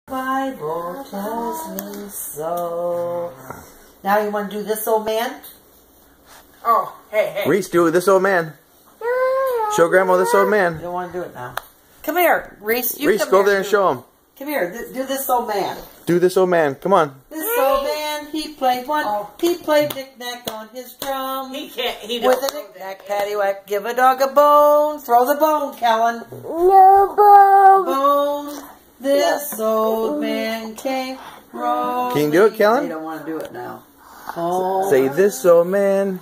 Bible tells me so. Now you want to do this, old man? Oh, hey. Reese, do this old man. Show Grandma this old man. You don't want to do it now. Come here, Reese. Reese, go over there and show him. Come here, do this old man. Do this old man. Come on. This old man, he played he played knick-knack on his drum. He can't, with a knick-knack, paddywhack, give a dog a bone. Throw the bone, Kellen. No bone. Bone. This old man came rolling. Can you do it, Kellen? They don't want to do it now. Oh. Say this old man.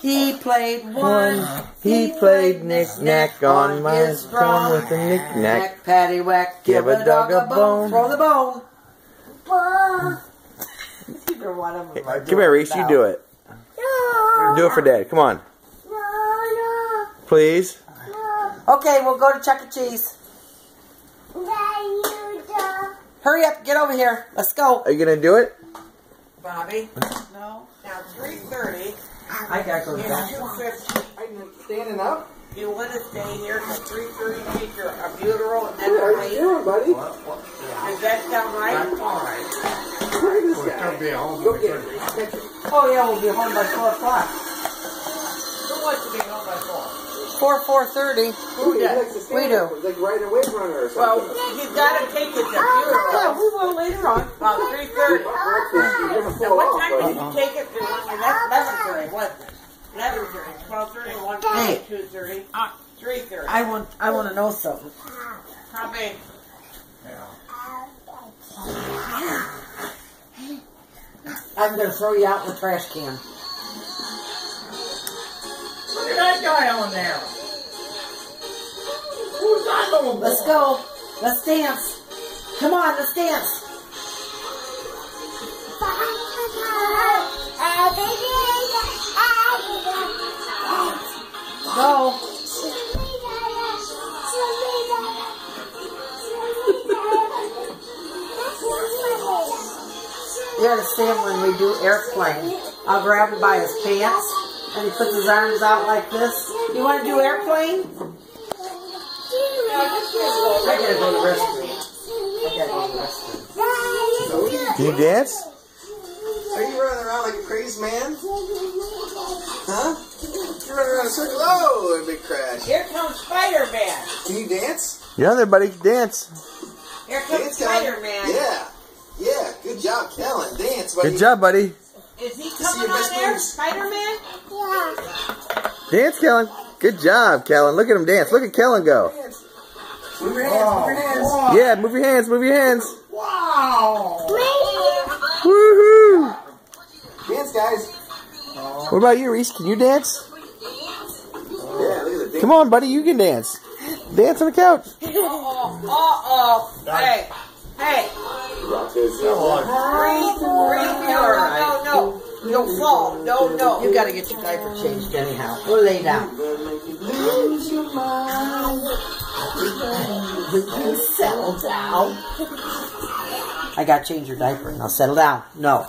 He played one. He played knick-knack on my drum with a knick-knack. Paddywhack, give a dog a bone. Throw the bone. Either one of them Come here, Reese. You do it. No. Do it for Dad. Come on. No. Please. Okay, we'll go to Chuck E. Cheese. Hurry up, get over here. Let's go. Are you going to do it? Bobby. No. Now 3:30. I gotta go to that. 2:50. I'm standing up. You want to stay here till 3:30 to get your albuterol and then How you doing, buddy? Does that sound right? All right. Look at this guy. Go get him. Catch him. Oh yeah, we'll be home by 4 o'clock. Who wants to be home by 4? 4:30. Who He does? likes to stand We do. up. He's like riding a wave runner or Well, something. he's got to take his Yeah, albuterol. we will later on. About 3:30. You're gonna Now, fall what off, time did buddy. you take it to when you left? 11:30, wasn't it? 11:30, 12:30, 1:30, Hey. 2:30, 3:30. I want to know something. Probably. I'm gonna throw you out in the trash can. Look at that guy on there. Who's that little boy? Let's go. Let's dance. Come on, let's dance. Go. You understand when we do airplane, I'll grab him by his pants and he puts his arms out like this. You want to do airplane? I gotta go to the restroom. I gotta go to the restroom. Can you dance? Are you running around like a crazy man? Huh? You're running around in a circle. Oh, a big crash. Here comes Spider-Man. Can you dance? You're on there, buddy. Dance. Here comes Dance, Kellen. Spider-Man. Yeah. Yeah. Good job, Kellen. Dance, buddy. Good job, buddy. Is he See coming your on best there, moves. Spider-Man? Dance, Kellen. Good job, Kellen. Look at him dance. Look at Kellen go. Move your hands. Move your hands. Yeah, move your hands. Move your hands. Wow. Woohoo! Dance, guys. What about you, Reese? Can you dance? Yeah, look at the Come on, buddy. You can dance. Dance on the couch. Hey. rock this. Breathe. No. You'll fall. No. You gotta get your diaper changed anyhow. We'll lay down. Settle down. I gotta change your diaper. Now settle down. No.